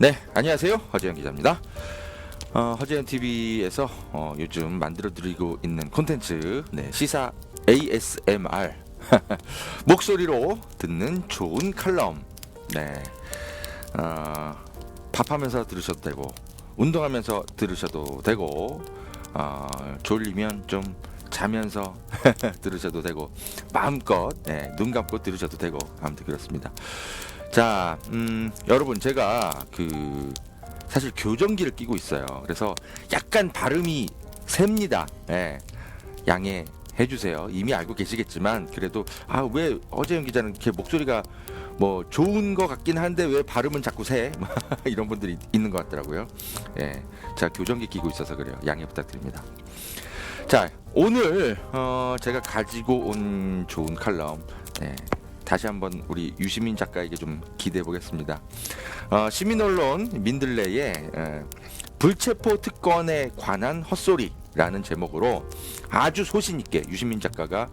네, 안녕하세요. 허재현 기자입니다. 허재현 TV에서 요즘 만들어드리고 있는 콘텐츠, 시사 ASMR 목소리로 듣는 좋은 칼럼. 밥하면서 들으셔도 되고, 운동하면서 들으셔도 되고, 졸리면 좀 자면서 들으셔도 되고, 마음껏 눈 감고 들으셔도 되고, 아무튼 그렇습니다. 자, 여러분, 제가 사실 교정기를 끼고 있어요. 그래서 약간 발음이 셉니다. 양해해 주세요. 이미 알고 계시겠지만, 그래도 왜 허재현 기자는 이렇게 목소리가 뭐 좋은 것 같긴 한데 왜 발음은 자꾸 새? 이런 분들이 있는 것 같더라고요. 제가 교정기 끼고 있어서 그래요. 양해 부탁드립니다. 자, 오늘 제가 가지고 온 좋은 칼럼, 다시 한번 우리 유시민 작가에게 좀 기대해 보겠습니다. 시민언론 민들레의 불체포 특권에 관한 헛소리라는 제목으로 아주 소신 있게 유시민 작가가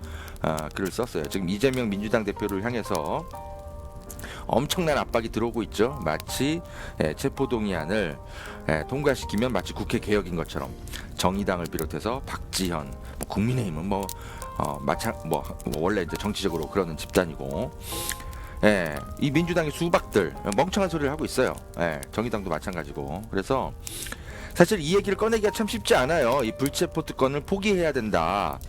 글을 썼어요. 지금 이재명 민주당 대표를 향해서 엄청난 압박이 들어오고 있죠. 마치 체포동의안을 통과시키면 마치 국회 개혁인 것처럼 정의당을 비롯해서 박지현, 국민의힘은 원래 이제 정치적으로 그러는 집단이고, 이 민주당의 수박들 멍청한 소리를 하고 있어요. 정의당도 마찬가지고. 그래서 사실 이 얘기를 꺼내기가 참 쉽지 않아요. 이 불체포 특권을 포기해야 된다.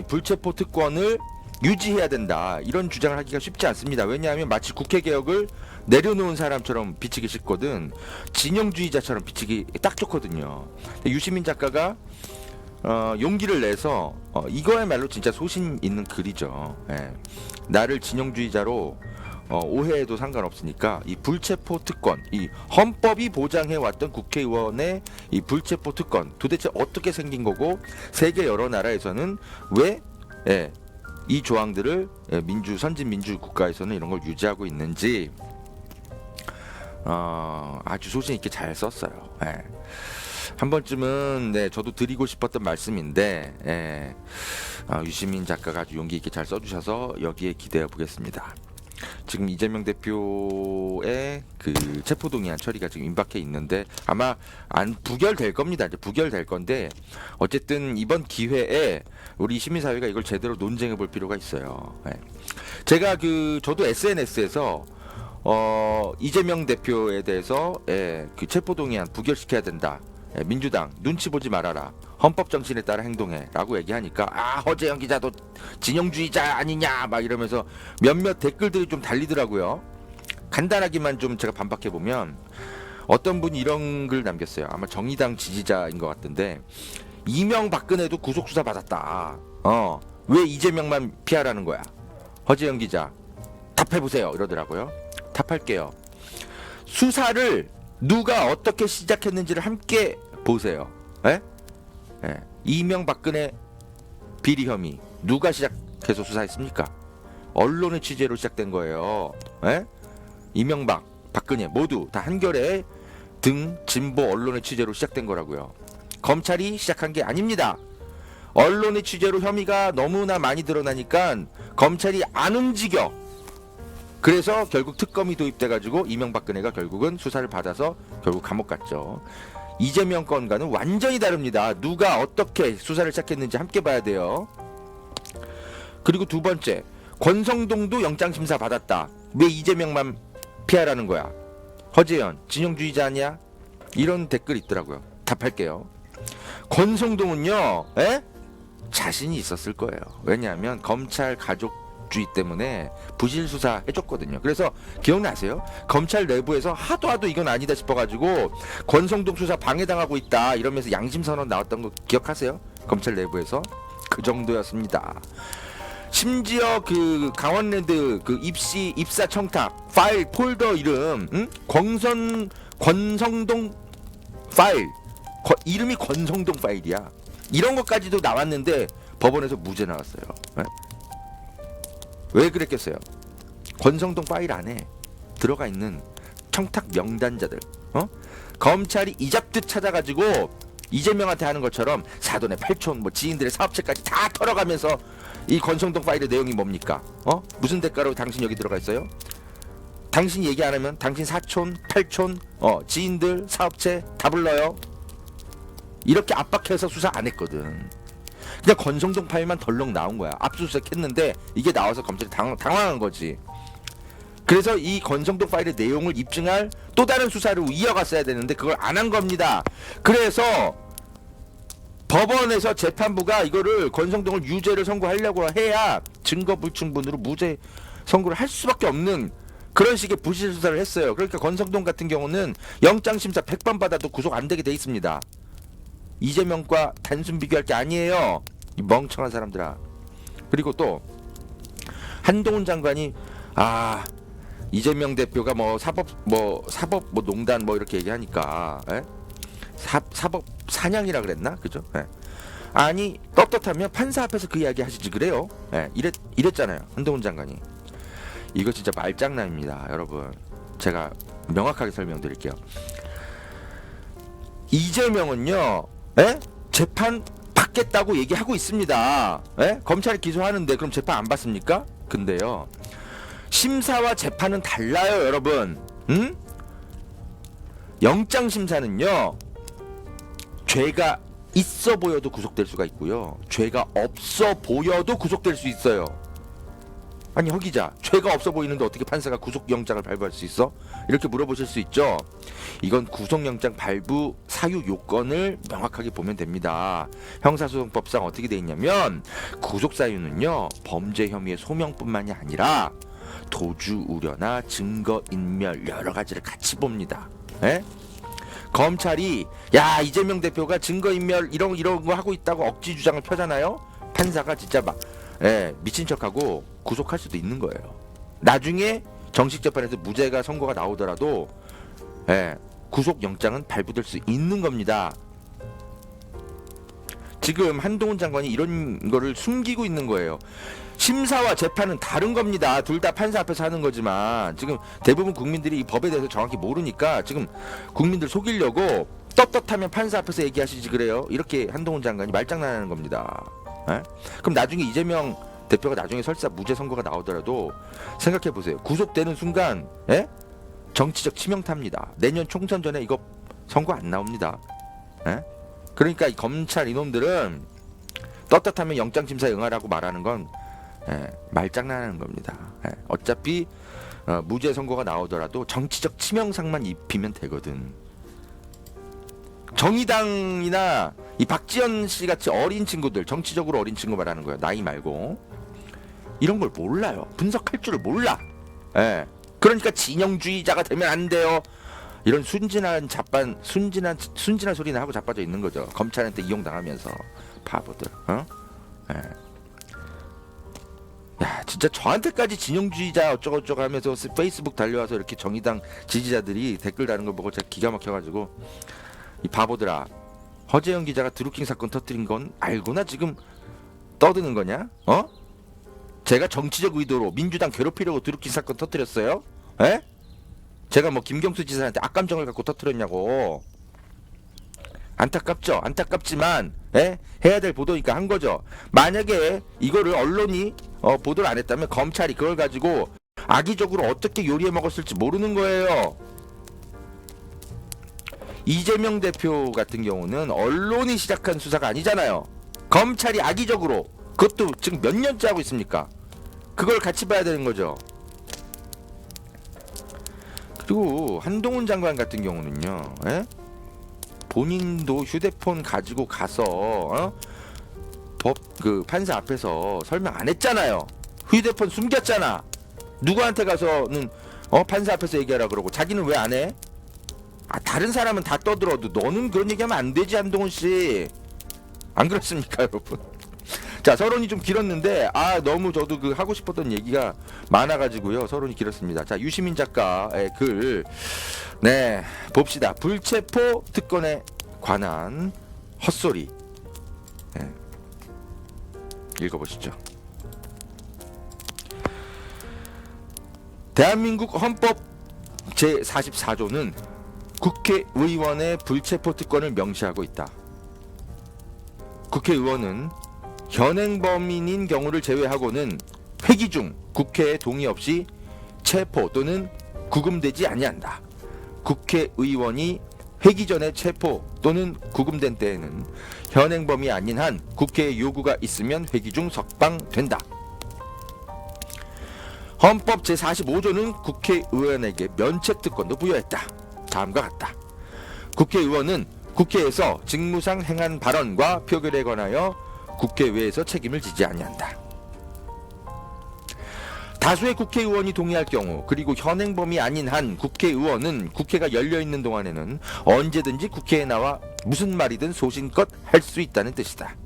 불체포 특권을 유지해야 된다. 이런 주장을 하기가 쉽지 않습니다. 왜냐하면 마치 국회 개혁을 내려놓은 사람처럼 비치기 쉽거든. 진영주의자처럼 비치기 딱 좋거든요. 유시민 작가가 용기를 내서 이거야말로 진짜 소신 있는 글이죠. 나를 진영주의자로 오해해도 상관없으니까 이 불체포 특권, 이 헌법이 보장해왔던 국회의원의 이 불체포 특권 도대체 어떻게 생긴 거고, 세계 여러 나라에서는 왜 이 조항들을 선진 민주 국가에서는 이런 걸 유지하고 있는지 아주 소신 있게 잘 썼어요. 한 번쯤은 저도 드리고 싶었던 말씀인데, 유시민 작가가 아주 용기 있게 잘 써주셔서 여기에 기대해 보겠습니다. 지금 이재명 대표의 체포동의안 처리가 지금 임박해 있는데 아마 안 부결될 겁니다. 이제 부결될 건데, 어쨌든 이번 기회에 우리 시민사회가 이걸 제대로 논쟁해 볼 필요가 있어요. 제가 저도 SNS에서 이재명 대표에 대해서 체포동의안 부결시켜야 된다. 민주당 눈치 보지 말아라. 헌법 정신에 따라 행동해 라고 얘기하니까 허재현 기자도 진영주의자 아니냐 막 이러면서 몇몇 댓글들이 좀 달리더라고요. 간단하게만 좀 제가 반박해 보면, 어떤 분이 이런 글 남겼어요. 아마 정의당 지지자인 것 같은데, 이명박근혜도 구속수사 받았다. 왜 이재명만 피하라는 거야? 허재현 기자 답해보세요 이러더라고요. 답할게요. 수사를 누가 어떻게 시작했는지를 함께 보세요. 이명박근혜 비리 혐의 누가 시작해서 수사했습니까? 언론의 취재로 시작된 거예요. 이명박, 박근혜 모두 다 한결에 등 진보 언론의 취재로 시작된 거라고요. 검찰이 시작한 게 아닙니다. 언론의 취재로 혐의가 너무나 많이 드러나니까 검찰이 안 움직여. 그래서 결국 특검이 도입돼가지고 이명박근혜가 결국은 수사를 받아서 결국 감옥 갔죠. 이재명 건과는 완전히 다릅니다. 누가 어떻게 수사를 시작했는지 함께 봐야 돼요. 그리고 두 번째, 권성동도 영장심사 받았다. 왜 이재명만 피하라는 거야? 허재현 진영주의자 아니야? 이런 댓글이 있더라고요. 답할게요. 권성동은요, 자신이 있었을 거예요. 왜냐하면 검찰 가족주의 때문에 부실 수사 해줬거든요. 그래서 기억나세요? 검찰 내부에서 하도 이건 아니다 싶어가지고 권성동 수사 방해당하고 있다 이러면서 양심선언 나왔던 거 기억하세요? 검찰 내부에서 그 정도였습니다. 심지어 강원랜드 입사 청탁 파일 폴더 이름 권성동 파일 이름이 권성동 파일이야. 이런 것까지도 나왔는데 법원에서 무죄 나왔어요. 왜 그랬겠어요? 권성동 파일 안에 들어가 있는 청탁 명단자들, 검찰이 이잡듯 찾아가지고 이재명한테 하는 것처럼 사돈의 팔촌, 지인들의 사업체까지 다 털어가면서 이 권성동 파일의 내용이 뭡니까? 무슨 대가로 당신 여기 들어가 있어요? 당신 얘기 안 하면 당신 사촌, 팔촌, 지인들, 사업체 다 불러요. 이렇게 압박해서 수사 안 했거든. 그냥 권성동 파일만 덜렁 나온 거야. 압수수색 했는데 이게 나와서 검찰이 당황한 거지. 그래서 이 권성동 파일의 내용을 입증할 또 다른 수사를 이어갔어야 되는데 그걸 안 한 겁니다. 그래서 법원에서 재판부가 이거를 권성동을 유죄를 선고하려고 해야 증거 불충분으로 무죄 선고를 할 수밖에 없는 그런 식의 부실 수사를 했어요. 그러니까 권성동 같은 경우는 영장심사 100번 받아도 구속 안 되게 돼 있습니다. 이재명과 단순 비교할 게 아니에요. 이 멍청한 사람들아. 그리고 또 한동훈 장관이 이재명 대표가 사법 농단 이렇게 얘기하니까 사법 사냥이라 그랬나? 그죠? 아니 떳떳하면 판사 앞에서 그 이야기 하시지 그래요? 이랬잖아요. 한동훈 장관이. 이거 진짜 말장난입니다, 여러분. 제가 명확하게 설명드릴게요. 이재명은요, 재판 받겠다고 얘기하고 있습니다. 검찰이 기소하는데 그럼 재판 안 받습니까? 근데요, 심사와 재판은 달라요, 여러분. 응? 영장 심사는요, 죄가 있어 보여도 구속될 수가 있고요, 죄가 없어 보여도 구속될 수 있어요. 아니 허 기자, 죄가 없어 보이는데 어떻게 판사가 구속영장을 발부할 수 있어? 이렇게 물어보실 수 있죠. 이건 구속영장 발부 사유 요건을 명확하게 보면 됩니다. 형사소송법상 어떻게 돼 있냐면 구속사유는요, 범죄 혐의의 소명뿐만이 아니라 도주 우려나 증거인멸 여러 가지를 같이 봅니다. 검찰이 야 이재명 대표가 증거인멸 이런 거 하고 있다고 억지 주장을 펴잖아요. 판사가 진짜 막 미친 척하고 구속할 수도 있는 거예요. 나중에 정식 재판에서 무죄가 선고가 나오더라도 구속영장은 발부될 수 있는 겁니다. 지금 한동훈 장관이 이런 거를 숨기고 있는 거예요. 심사와 재판은 다른 겁니다. 둘 다 판사 앞에서 하는 거지만 지금 대부분 국민들이 이 법에 대해서 정확히 모르니까 지금 국민들 속이려고 떳떳하면 판사 앞에서 얘기하시지 그래요. 이렇게 한동훈 장관이 말장난하는 겁니다. 그럼 나중에 이재명 대표가 나중에 설사 무죄 선고가 나오더라도 생각해 보세요. 구속되는 순간 정치적 치명타입니다. 내년 총선 전에 이거 선고 안 나옵니다. 그러니까 이 검찰 이놈들은 떳떳하면 영장심사에 응하라고 말하는 건 말장난하는 겁니다. 어차피 무죄 선고가 나오더라도 정치적 치명상만 입히면 되거든. 정의당이나 이 박지원 씨 같이 어린 친구들, 정치적으로 어린 친구 말하는 거예요. 나이 말고. 이런 걸 몰라요. 분석할 줄을 몰라. 그러니까 진영주의자가 되면 안 돼요. 이런 순진한 소리나 하고 자빠져 있는 거죠. 검찰한테 이용당하면서 바보들. 야 진짜 저한테까지 진영주의자 어쩌고저쩌고 하면서 페이스북 달려와서 이렇게 정의당 지지자들이 댓글 다는 걸 보고 제가 기가 막혀가지고 이 바보들아, 허재영 기자가 드루킹 사건 터뜨린 건 알고나 지금 떠드는 거냐? 제가 정치적 의도로 민주당 괴롭히려고 드루킹 사건 터뜨렸어요? 제가 김경수 지사한테 악감정을 갖고 터뜨렸냐고. 안타깝죠? 안타깝지만 해야 될 보도니까 한 거죠. 만약에 이거를 언론이 보도를 안 했다면 검찰이 그걸 가지고 악의적으로 어떻게 요리해 먹었을지 모르는 거예요. 이재명 대표 같은 경우는 언론이 시작한 수사가 아니잖아요. 검찰이 악의적으로, 그것도 지금 몇 년째 하고 있습니까? 그걸 같이 봐야 되는 거죠. 그리고 한동훈 장관 같은 경우는요, 본인도 휴대폰 가지고 가서 판사 앞에서 설명 안 했잖아요. 휴대폰 숨겼잖아. 누구한테 가서는 판사 앞에서 얘기하라 그러고 자기는 왜 안 해? 다른 사람은 다 떠들어도 너는 그런 얘기하면 안 되지, 한동훈 씨. 안 그렇습니까, 여러분? 자, 서론이 좀 길었는데 너무 저도 하고 싶었던 얘기가 많아가지고요. 서론이 길었습니다. 자, 유시민 작가의 글 봅시다. 불체포 특권에 관한 헛소리. 읽어보시죠. 대한민국 헌법 제44조는 국회의원의 불체포 특권을 명시하고 있다. 국회의원은 현행범인인 경우를 제외하고는 회기 중 국회의 동의 없이 체포 또는 구금되지 아니한다. 국회의원이 회기 전에 체포 또는 구금된 때에는 현행범이 아닌 한 국회의 요구가 있으면 회기 중 석방된다. 헌법 제45조는 국회의원에게 면책특권도 부여했다. 다음과 같다. 국회의원은 국회에서 직무상 행한 발언과 표결에 관하여 국회외에서 책임을 지지 아니한다. 다수의 국회의원이 동의할 경우 그리고 현행범이 아닌 한 국회의원은 국회가 열려있는 동안에는 언제든지 국회에 나와 무슨 말이든 소신껏 할 수 있다는 뜻이다.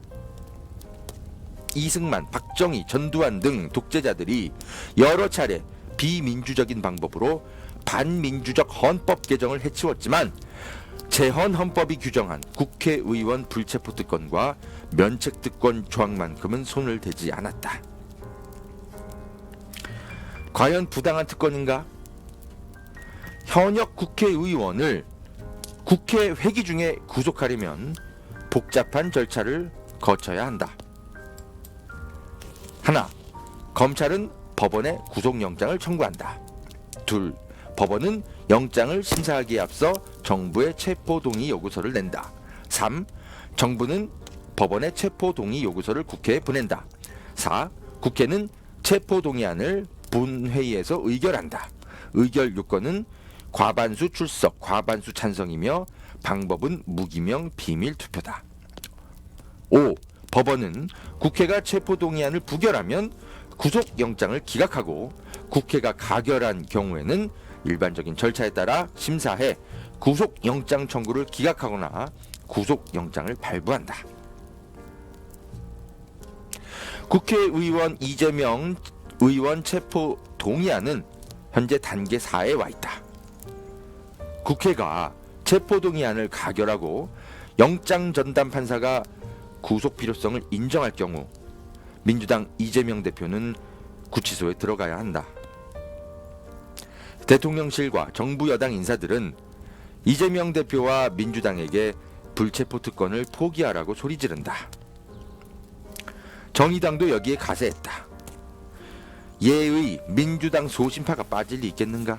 이승만, 박정희, 전두환 등 독재자들이 여러 차례 비민주적인 방법으로 반민주적 헌법 개정을 해치웠지만 제헌 헌법이 규정한 국회의원 불체포특권과 면책특권 조항만큼은 손을 대지 않았다. 과연 부당한 특권인가? 현역 국회의원을 국회 회기 중에 구속하려면 복잡한 절차를 거쳐야 한다. 하나, 검찰은 법원에 구속영장을 청구한다. 둘, 법원은 영장을 심사하기에 앞서 정부에 체포동의 요구서를 낸다. 3. 정부는 법원에 체포동의 요구서를 국회에 보낸다. 4. 국회는 체포동의안을 본회의에서 의결한다. 의결 요건은 과반수 출석, 과반수 찬성이며 방법은 무기명 비밀 투표다. 5. 법원은 국회가 체포동의안을 부결하면 구속영장을 기각하고 국회가 가결한 경우에는 일반적인 절차에 따라 심사해 구속영장 청구를 기각하거나 구속영장을 발부한다. 국회의원 이재명 의원 체포 동의안은 현재 단계 4에 와 있다. 국회가 체포 동의안을 가결하고 영장 전담 판사가 구속 필요성을 인정할 경우 민주당 이재명 대표는 구치소에 들어가야 한다. 대통령실과 정부 여당 인사들은 이재명 대표와 민주당에게 불체포 특권을 포기하라고 소리 지른다. 정의당도 여기에 가세했다. 예의 민주당 소신파가 빠질 리 있겠는가?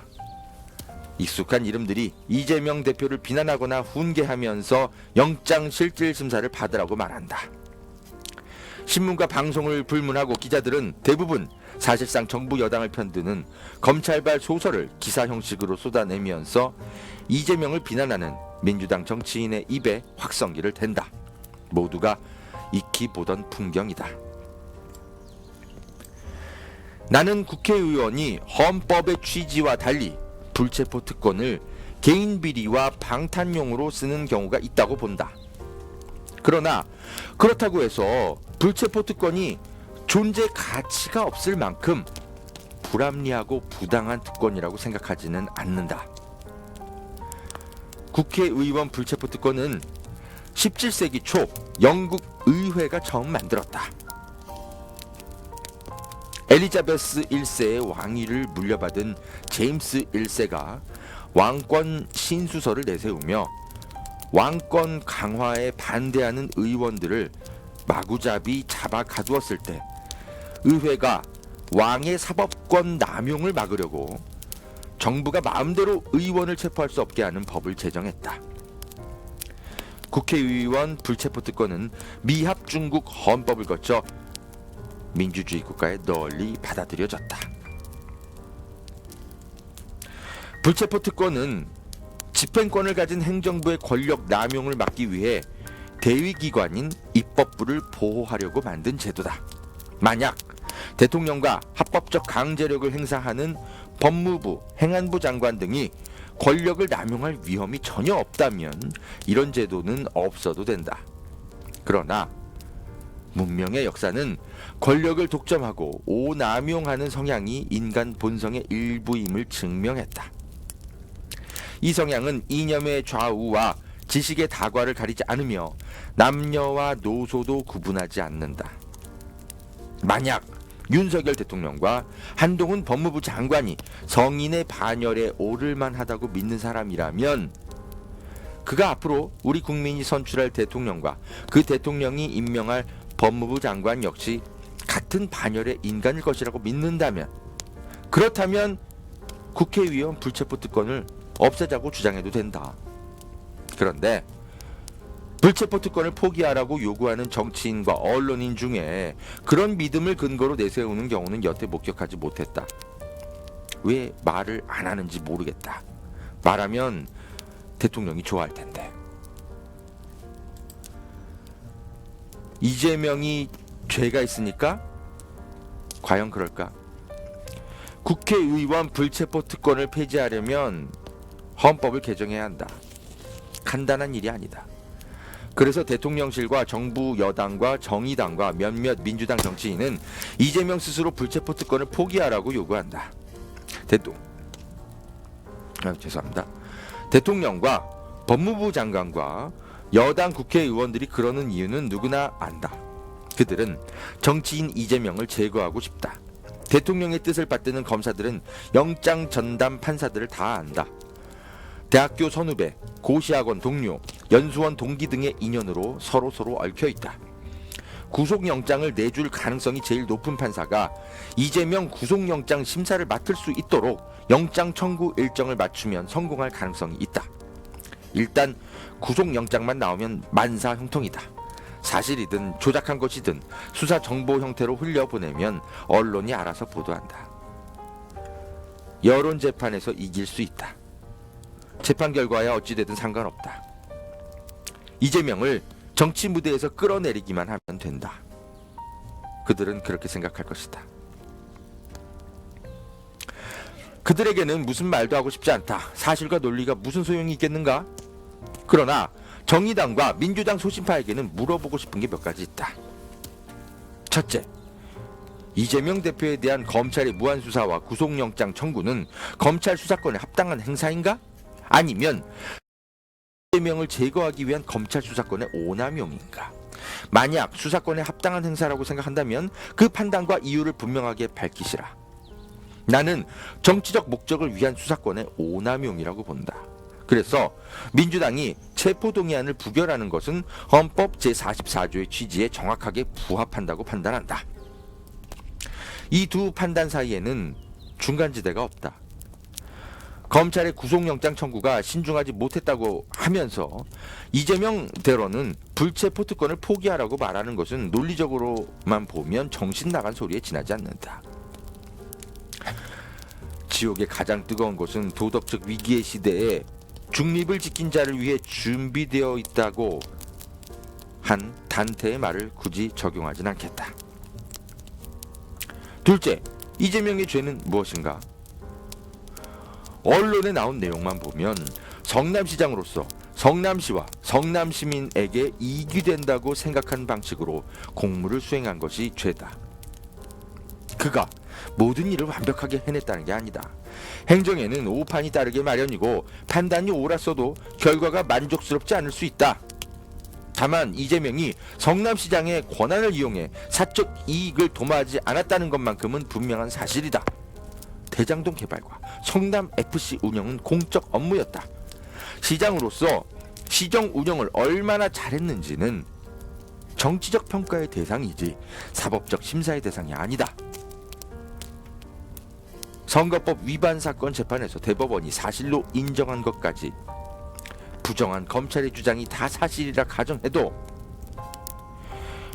익숙한 이름들이 이재명 대표를 비난하거나 훈계하면서 영장 실질 심사를 받으라고 말한다. 신문과 방송을 불문하고 기자들은 대부분 사실상 정부 여당을 편드는 검찰발 소설을 기사 형식으로 쏟아내면서 이재명을 비난하는 민주당 정치인의 입에 확성기를 댄다. 모두가 익히 보던 풍경이다. 나는 국회의원이 헌법의 취지와 달리 불체포 특권을 개인 비리와 방탄용으로 쓰는 경우가 있다고 본다. 그러나 그렇다고 해서 불체포 특권이 존재 가치가 없을 만큼 불합리하고 부당한 특권이라고 생각하지는 않는다. 국회의원 불체포 특권은 17세기 초 영국 의회가 처음 만들었다. 엘리자베스 1세의 왕위를 물려받은 제임스 1세가 왕권 신수설을 내세우며 왕권 강화에 반대하는 의원들을 마구잡이 잡아 가두었을 때 의회가 왕의 사법권 남용을 막으려고 정부가 마음대로 의원을 체포할 수 없게 하는 법을 제정했다. 국회의원 불체포 특권은 미합 중국 헌법을 거쳐 민주주의 국가에 널리 받아들여졌다. 불체포 특권은 집행권을 가진 행정부의 권력 남용을 막기 위해 대위기관인 입법부를 보호하려고 만든 제도다. 만약 대통령과 합법적 강제력을 행사하는 법무부, 행안부 장관 등이 권력을 남용할 위험이 전혀 없다면 이런 제도는 없어도 된다. 그러나 문명의 역사는 권력을 독점하고 오남용하는 성향이 인간 본성의 일부임을 증명했다. 이 성향은 이념의 좌우와 지식의 다과를 가리지 않으며 남녀와 노소도 구분하지 않는다. 만약 윤석열 대통령과 한동훈 법무부 장관이 성인의 반열에 오를 만하다고 믿는 사람이라면 그가 앞으로 우리 국민이 선출할 대통령과 그 대통령이 임명할 법무부 장관 역시 같은 반열의 인간일 것이라고 믿는다면, 그렇다면 국회의원 불체포 특권을 없애자고 주장해도 된다. 그런데 불체포 특권을 포기하라고 요구하는 정치인과 언론인 중에 그런 믿음을 근거로 내세우는 경우는 여태 목격하지 못했다. 왜 말을 안 하는지 모르겠다. 말하면 대통령이 좋아할 텐데. 이재명이 죄가 있으니까? 과연 그럴까? 국회의원 불체포 특권을 폐지하려면 헌법을 개정해야 한다. 간단한 일이 아니다. 그래서 대통령실과 정부 여당과 정의당과 몇몇 민주당 정치인은 이재명 스스로 불체포 특권을 포기하라고 요구한다. 죄송합니다. 대통령과 법무부 장관과 여당 국회의원들이 그러는 이유는 누구나 안다. 그들은 정치인 이재명을 제거하고 싶다. 대통령의 뜻을 받드는 검사들은 영장 전담 판사들을 다 안다. 대학교 선후배, 고시학원 동료, 연수원 동기 등의 인연으로 서로 얽혀있다. 구속영장을 내줄 가능성이 제일 높은 판사가 이재명 구속영장 심사를 맡을 수 있도록 영장 청구 일정을 맞추면 성공할 가능성이 있다. 일단 구속영장만 나오면 만사 형통이다. 사실이든 조작한 것이든 수사 정보 형태로 흘려보내면 언론이 알아서 보도한다. 여론 재판에서 이길 수 있다. 재판 결과야 어찌되든 상관없다. 이재명을 정치 무대에서 끌어내리기만 하면 된다. 그들은 그렇게 생각할 것이다. 그들에게는 무슨 말도 하고 싶지 않다. 사실과 논리가 무슨 소용이 있겠는가? 그러나 정의당과 민주당 소신파에게는 물어보고 싶은 게 몇 가지 있다. 첫째, 이재명 대표에 대한 검찰의 무한수사와 구속영장 청구는 검찰 수사권에 합당한 행사인가? 아니면 이재명을 제거하기 위한 검찰 수사권의 오남용인가? 만약 수사권에 합당한 행사라고 생각한다면 그 판단과 이유를 분명하게 밝히시라. 나는 정치적 목적을 위한 수사권의 오남용이라고 본다. 그래서 민주당이 체포동의안을 부결하는 것은 헌법 제44조의 취지에 정확하게 부합한다고 판단한다. 이 두 판단 사이에는 중간지대가 없다. 검찰의 구속영장 청구가 신중하지 못했다고 하면서 이재명대로는 불체포 특권을 포기하라고 말하는 것은 논리적으로만 보면 정신 나간 소리에 지나지 않는다. 지옥의 가장 뜨거운 것은 도덕적 위기의 시대에 중립을 지킨 자를 위해 준비되어 있다고 한 단테의 말을 굳이 적용하진 않겠다. 둘째, 이재명의 죄는 무엇인가? 언론에 나온 내용만 보면 성남시장으로서 성남시와 성남시민에게 이익이 된다고 생각한 방식으로 공무를 수행한 것이 죄다. 그가 모든 일을 완벽하게 해냈다는 게 아니다. 행정에는 오판이 따르게 마련이고 판단이 옳았어도 결과가 만족스럽지 않을 수 있다. 다만 이재명이 성남시장의 권한을 이용해 사적 이익을 도모하지 않았다는 것만큼은 분명한 사실이다. 대장동 개발과 성남FC 운영은 공적 업무였다. 시장으로서 시정 운영을 얼마나 잘했는지는 정치적 평가의 대상이지 사법적 심사의 대상이 아니다. 선거법 위반 사건 재판에서 대법원이 사실로 인정한 것까지 부정한 검찰의 주장이 다 사실이라 가정해도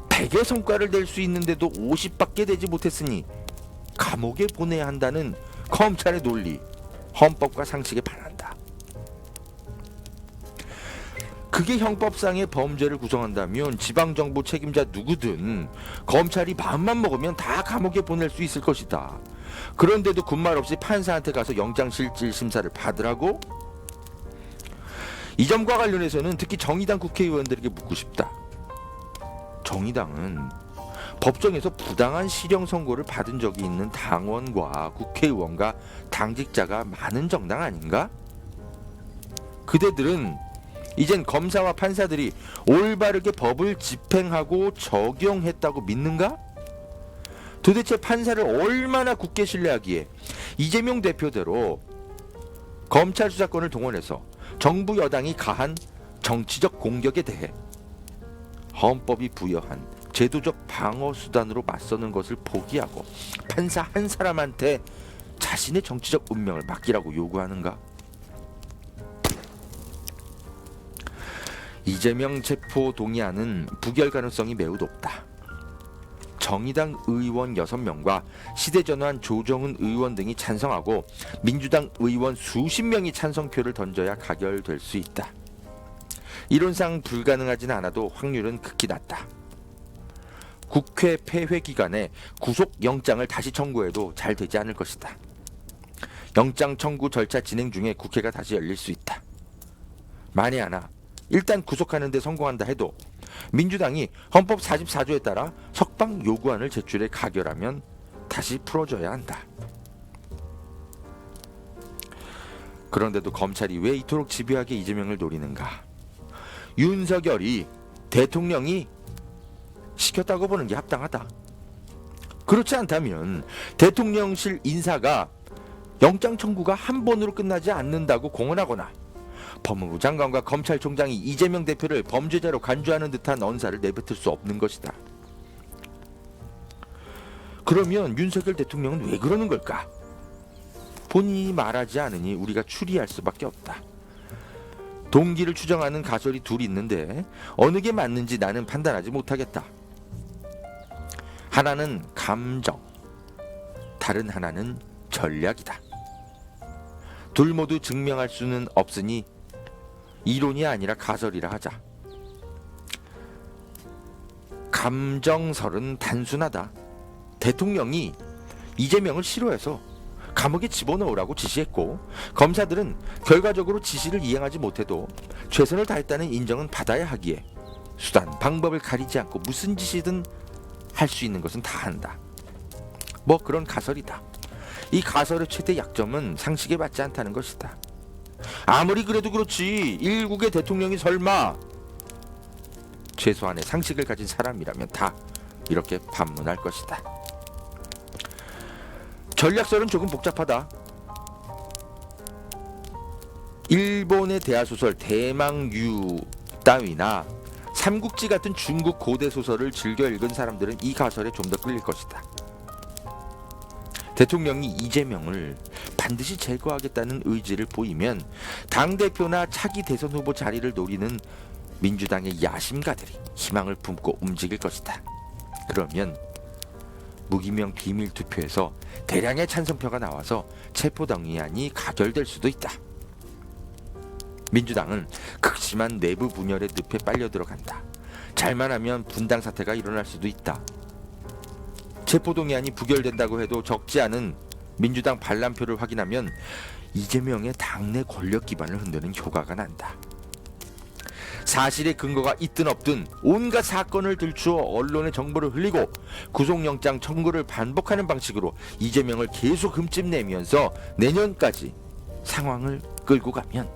100의 성과를 낼 수 있는데도 50밖에 되지 못했으니 감옥에 보내야 한다는 검찰의 논리, 헌법과 상식에 반한다. 그게 형법상의 범죄를 구성한다면 지방정부 책임자 누구든 검찰이 마음만 먹으면 다 감옥에 보낼 수 있을 것이다. 그런데도 군말 없이 판사한테 가서 영장실질 심사를 받으라고? 이 점과 관련해서는 특히 정의당 국회의원들에게 묻고 싶다. 정의당은 법정에서 부당한 실형 선고를 받은 적이 있는 당원과 국회의원과 당직자가 많은 정당 아닌가? 그대들은 이젠 검사와 판사들이 올바르게 법을 집행하고 적용했다고 믿는가? 도대체 판사를 얼마나 굳게 신뢰하기에 이재명 대표대로 검찰 수사권을 동원해서 정부 여당이 가한 정치적 공격에 대해 헌법이 부여한 제도적 방어 수단으로 맞서는 것을 포기하고 판사 한 사람한테 자신의 정치적 운명을 맡기라고 요구하는가? 이재명 체포 동의안은 부결 가능성이 매우 높다. 정의당 의원 6명과 시대전환 조정훈 의원 등이 찬성하고 민주당 의원 수십 명이 찬성표를 던져야 가결될 수 있다. 이론상 불가능하진 않아도 확률은 극히 낮다. 국회 폐회 기간에 구속영장을 다시 청구해도 잘 되지 않을 것이다. 영장 청구 절차 진행 중에 국회가 다시 열릴 수 있다. 만에 하나 일단 구속하는 데 성공한다 해도 민주당이 헌법 44조에 따라 석방 요구안을 제출해 가결하면 다시 풀어줘야 한다. 그런데도 검찰이 왜 이토록 집요하게 이재명을 노리는가? 윤석열이 대통령이 시켰다고 보는 게 합당하다. 그렇지 않다면 대통령실 인사가 영장 청구가 한 번으로 끝나지 않는다고 공언하거나 법무부 장관과 검찰총장이 이재명 대표를 범죄자로 간주하는 듯한 언사를 내뱉을 수 없는 것이다. 그러면 윤석열 대통령은 왜 그러는 걸까? 본인이 말하지 않으니 우리가 추리할 수밖에 없다. 동기를 추정하는 가설이 둘 있는데 어느 게 맞는지 나는 판단하지 못하겠다. 하나는 감정, 다른 하나는 전략이다. 둘 모두 증명할 수는 없으니 이론이 아니라 가설이라 하자. 감정설은 단순하다. 대통령이 이재명을 싫어해서 감옥에 집어넣으라고 지시했고 검사들은 결과적으로 지시를 이행하지 못해도 최선을 다했다는 인정은 받아야 하기에 수단, 방법을 가리지 않고 무슨 짓이든 할 수 있는 것은 다 한다. 뭐 그런 가설이다. 이 가설의 최대 약점은 상식에 맞지 않다는 것이다. 아무리 그래도 그렇지 일국의 대통령이 설마 최소한의 상식을 가진 사람이라면 다 이렇게 반문할 것이다. 전략설은 조금 복잡하다. 일본의 대하소설 대망유 따위나 삼국지 같은 중국 고대 소설을 즐겨 읽은 사람들은 이 가설에 좀 더 끌릴 것이다. 대통령이 이재명을 반드시 제거하겠다는 의지를 보이면 당대표나 차기 대선 후보 자리를 노리는 민주당의 야심가들이 희망을 품고 움직일 것이다. 그러면 무기명 비밀 투표에서 대량의 찬성표가 나와서 체포동의안이 가결될 수도 있다. 민주당은 극심한 내부 분열의 늪에 빨려 들어간다. 잘만 하면 분당 사태가 일어날 수도 있다. 체포동의안이 부결된다고 해도 적지 않은 민주당 반란표를 확인하면 이재명의 당내 권력 기반을 흔드는 효과가 난다. 사실의 근거가 있든 없든 온갖 사건을 들추어 언론의 정보를 흘리고 구속영장 청구를 반복하는 방식으로 이재명을 계속 흠집내면서 내년까지 상황을 끌고 가면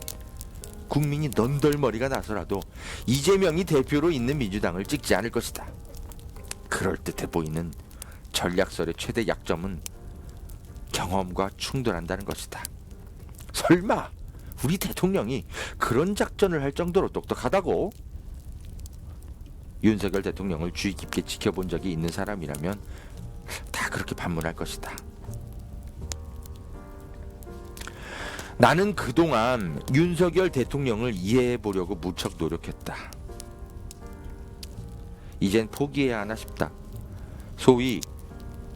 국민이 넌덜머리가 나서라도 이재명이 대표로 있는 민주당을 찍지 않을 것이다. 그럴듯해 보이는 전략설의 최대 약점은 경험과 충돌한다는 것이다. 설마 우리 대통령이 그런 작전을 할 정도로 똑똑하다고? 윤석열 대통령을 주의 깊게 지켜본 적이 있는 사람이라면 다 그렇게 반문할 것이다. 나는 그동안 윤석열 대통령을 이해해 보려고 무척 노력했다. 이젠 포기해야 하나 싶다. 소위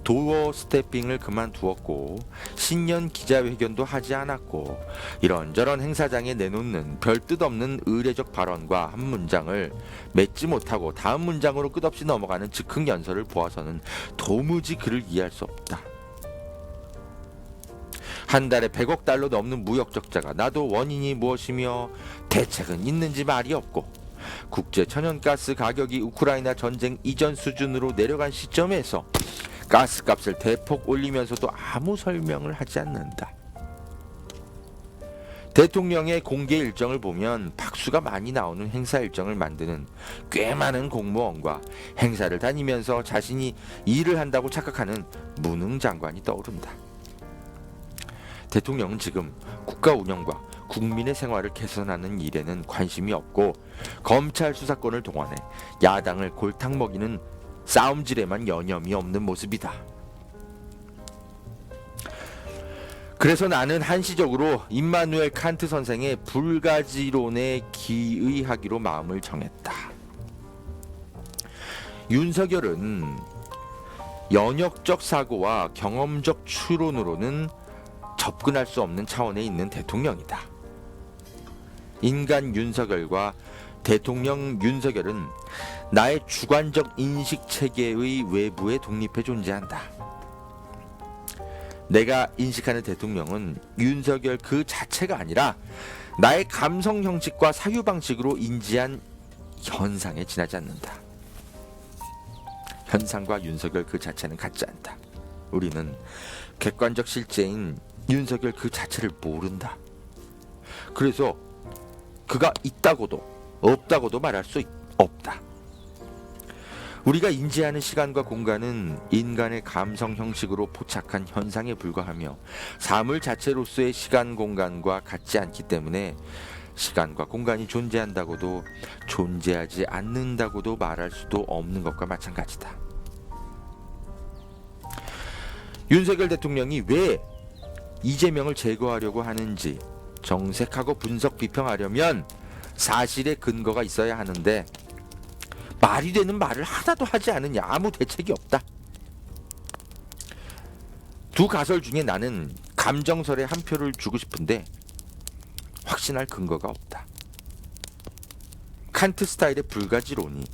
도어 스태핑을 그만두었고 신년 기자회견도 하지 않았고 이런저런 행사장에 내놓는 별뜻 없는 의례적 발언과 한 문장을 맺지 못하고 다음 문장으로 끝없이 넘어가는 즉흥 연설을 보아서는 도무지 그를 이해할 수 없다. 한 달에 100억 달러 넘는 무역 적자가 나도 원인이 무엇이며 대책은 있는지 말이 없고 국제 천연가스 가격이 우크라이나 전쟁 이전 수준으로 내려간 시점에서 가스값을 대폭 올리면서도 아무 설명을 하지 않는다. 대통령의 공개 일정을 보면 박수가 많이 나오는 행사 일정을 만드는 꽤 많은 공무원과 행사를 다니면서 자신이 일을 한다고 착각하는 무능 장관이 떠오른다. 대통령은 지금 국가 운영과 국민의 생활을 개선하는 일에는 관심이 없고 검찰 수사권을 동원해 야당을 골탕 먹이는 싸움질에만 여념이 없는 모습이다. 그래서 나는 한시적으로 임마누엘 칸트 선생의 불가지론에 기의하기로 마음을 정했다. 윤석열은 연역적 사고와 경험적 추론으로는 접근할 수 없는 차원에 있는 대통령이다. 인간 윤석열과 대통령 윤석열은 나의 주관적 인식 체계의 외부에 독립해 존재한다. 내가 인식하는 대통령은 윤석열 그 자체가 아니라 나의 감성 형식과 사유 방식으로 인지한 현상에 지나지 않는다. 현상과 윤석열 그 자체는 같지 않다. 우리는 객관적 실제인 윤석열 그 자체를 모른다. 그래서 그가 있다고도 없다고도 말할 수 없다. 우리가 인지하는 시간과 공간은 인간의 감성 형식으로 포착한 현상에 불과하며 사물 자체로서의 시간 공간과 같지 않기 때문에 시간과 공간이 존재한다고도 존재하지 않는다고도 말할 수도 없는 것과 마찬가지다. 윤석열 대통령이 왜 이재명을 제거하려고 하는지 정색하고 분석 비평하려면 사실의 근거가 있어야 하는데 말이 되는 말을 하나도 하지 않으냐. 아무 대책이 없다. 두 가설 중에 나는 감정설에 한 표를 주고 싶은데 확신할 근거가 없다. 칸트 스타일의 불가지론이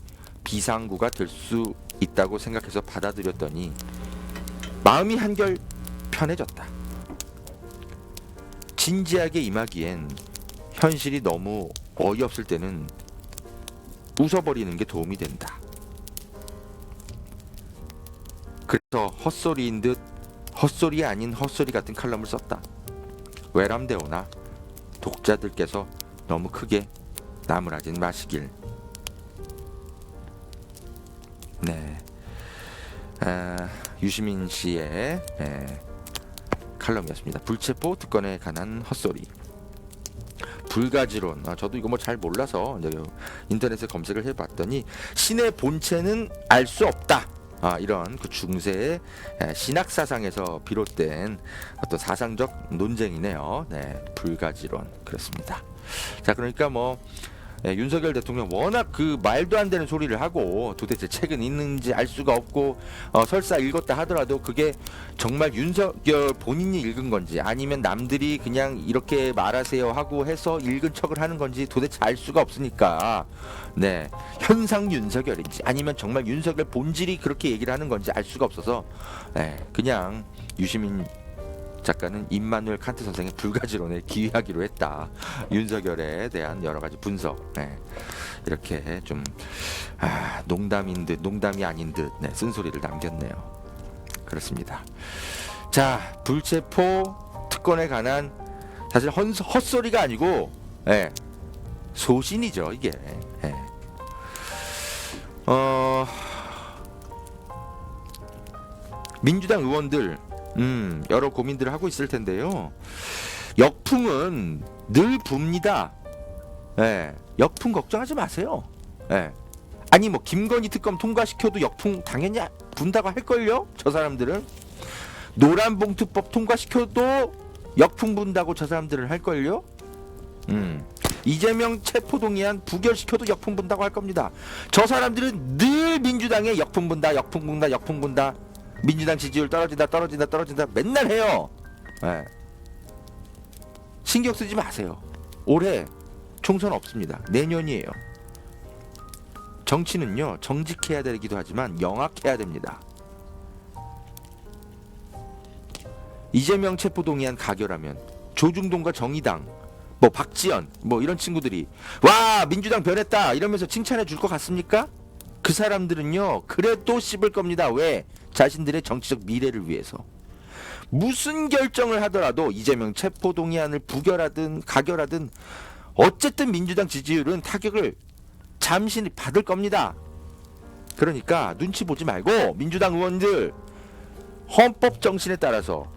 비상구가 될 수 있다고 생각해서 받아들였더니 마음이 한결 편해졌다. 진지하게 임하기엔 현실이 너무 어이없을 때는 웃어버리는 게 도움이 된다. 그래서 헛소리인 듯 헛소리 아닌 헛소리 같은 칼럼을 썼다. 외람되오나 독자들께서 너무 크게 나무라진 마시길. 네, 유시민 씨의 칼럼이었습니다. 불체포 특권에 관한 헛소리. 불가지론. 저도 이거 뭐 잘 몰라서 이제 인터넷에 검색을 해봤더니 신의 본체는 알 수 없다. 이런 그 중세의 신학 사상에서 비롯된 어떤 사상적 논쟁이네요. 네, 불가지론 그렇습니다. 자, 그러니까 뭐 윤석열 대통령 워낙 그 말도 안 되는 소리를 하고 도대체 책은 있는지 알 수가 없고 설사 읽었다 하더라도 그게 정말 윤석열 본인이 읽은 건지 아니면 남들이 그냥 이렇게 말하세요 하고 해서 읽은 척을 하는 건지 도대체 알 수가 없으니까 네, 현상 윤석열인지 아니면 정말 윤석열 본질이 그렇게 얘기를 하는 건지 알 수가 없어서 그냥 유시민 작가는 임마누엘 칸트 선생의 불가지론에 기하기로 했다. 윤석열에 대한 여러 가지 분석. 이렇게 좀 농담인 듯 농담이 아닌 듯 쓴소리를 남겼네요. 그렇습니다. 자, 불체포 특권에 관한 사실 헛소리가 아니고 소신이죠, 이게. 민주당 의원들 여러 고민들을 하고 있을 텐데요. 역풍은 늘 붑니다. 역풍 걱정하지 마세요. 아니 뭐 김건희 특검 통과시켜도 역풍 당연히 분다고 할걸요. 저 사람들은 노란봉투법 통과시켜도 역풍 분다고 저 사람들은 할걸요. 이재명 체포동의안 부결시켜도 역풍 분다고 할 겁니다. 저 사람들은 늘 민주당에 역풍 분다, 역풍 분다, 역풍 분다. 민주당 지지율 떨어진다 맨날 해요. 신경 쓰지 마세요. 올해 총선 없습니다. 내년이에요. 정치는요, 정직해야 되기도 하지만 영악해야 됩니다. 이재명 체포동의안 가결하면 조중동과 정의당, 뭐 박지원, 뭐 이런 친구들이 와 민주당 변했다 이러면서 칭찬해 줄 것 같습니까? 그 사람들은요 그래도 씹을 겁니다. 왜? 자신들의 정치적 미래를 위해서. 무슨 결정을 하더라도 이재명 체포동의안을 부결하든 가결하든 어쨌든 민주당 지지율은 타격을 잠시 받을 겁니다. 그러니까 눈치 보지 말고 민주당 의원들 헌법 정신에 따라서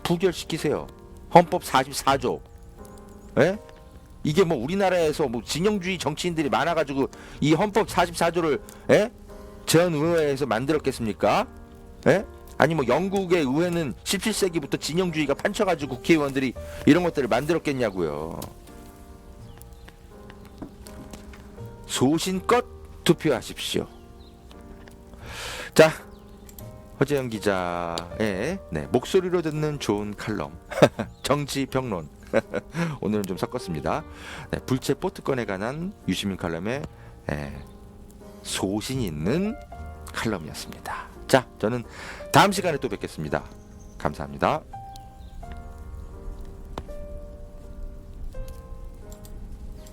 부결시키세요. 헌법 44조. 이게 뭐 우리나라에서 뭐 진영주의 정치인들이 많아가지고 이 헌법 44조를 전 의회에서 만들었겠습니까? 아니 뭐 영국의 의회는 17세기부터 진영주의가 판쳐가지고 국회의원들이 이런 것들을 만들었겠냐고요. 소신껏 투표하십시오. 자, 허재영 기자의 목소리로 듣는 좋은 칼럼 정치평론 오늘은 좀 섞었습니다. 불체 포트건에 관한 유시민 칼럼의 소신 있는 칼럼이었습니다. 자, 저는 다음 시간에 또 뵙겠습니다. 감사합니다.